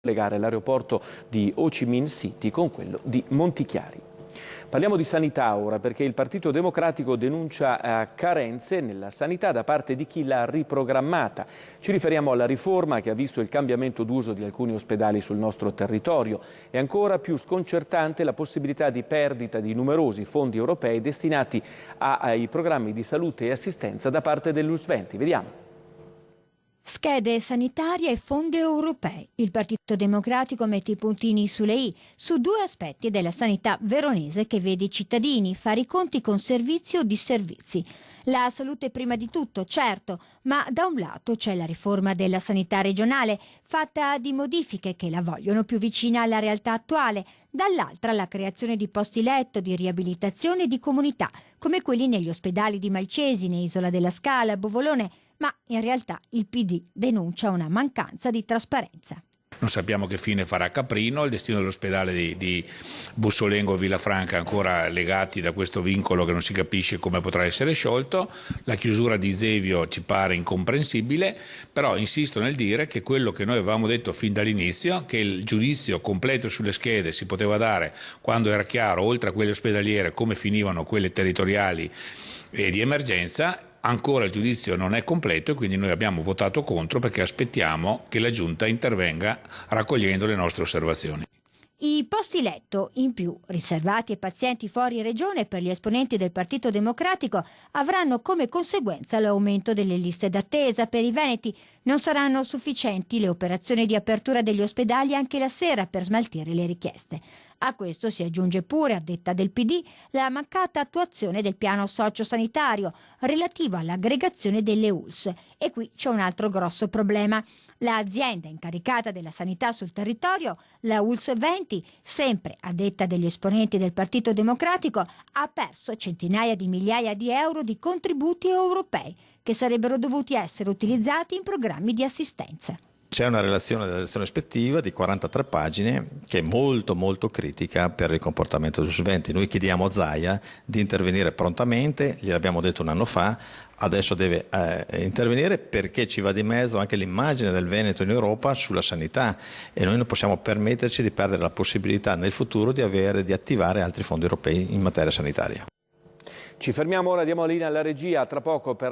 collegare l'aeroporto di Ho Chi Minh City con quello di Montichiari. Parliamo di sanità ora, perché il Partito Democratico denuncia carenze nella sanità da parte di chi l'ha riprogrammata. Ci riferiamo alla riforma che ha visto il cambiamento d'uso di alcuni ospedali sul nostro territorio. È ancora più sconcertante la possibilità di perdita di numerosi fondi europei destinati ai programmi di salute e assistenza da parte dell'US20. Vediamo. Schede sanitarie e fondi europei. Il Partito Democratico mette i puntini sulle i su due aspetti della sanità veronese che vede i cittadini fare i conti con servizi o disservizi. La salute prima di tutto, certo, ma da un lato c'è la riforma della sanità regionale, fatta di modifiche che la vogliono più vicina alla realtà attuale, dall'altra la creazione di posti letto, di riabilitazione e di comunità, come quelli negli ospedali di Malcesine, Isola della Scala, Bovolone, ma in realtà il PD denuncia una mancanza di trasparenza. Non sappiamo che fine farà Caprino, il destino dell'ospedale di Bussolengo e Villafranca ancora legati da questo vincolo che non si capisce come potrà essere sciolto, la chiusura di Zevio ci pare incomprensibile, però insisto nel dire che quello che noi avevamo detto fin dall'inizio, che il giudizio completo sulle schede si poteva dare quando era chiaro, oltre a quelle ospedaliere, come finivano quelle territoriali e di emergenza. Ancora il giudizio non è completo e quindi noi abbiamo votato contro perché aspettiamo che la Giunta intervenga raccogliendo le nostre osservazioni. I posti letto in più riservati ai pazienti fuori regione per gli esponenti del Partito Democratico avranno come conseguenza l'aumento delle liste d'attesa. Per i veneti non saranno sufficienti le operazioni di apertura degli ospedali anche la sera per smaltire le richieste. A questo si aggiunge pure, a detta del PD, la mancata attuazione del piano sociosanitario relativo all'aggregazione delle ULS. E qui c'è un altro grosso problema. L'azienda incaricata della sanità sul territorio, la ULS 20, sempre a detta degli esponenti del Partito Democratico, ha perso centinaia di migliaia di euro di contributi europei che sarebbero dovuti essere utilizzati in programmi di assistenza. C'è una relazione della direzione ispettiva di 43 pagine che è molto critica per il comportamento degli studenti. Noi chiediamo a Zaia di intervenire prontamente, gliel'abbiamo detto un anno fa, adesso deve intervenire perché ci va di mezzo anche l'immagine del Veneto in Europa sulla sanità e noi non possiamo permetterci di perdere la possibilità nel futuro di attivare altri fondi europei in materia sanitaria. Ci fermiamo ora, diamo la linea alla regia, tra poco per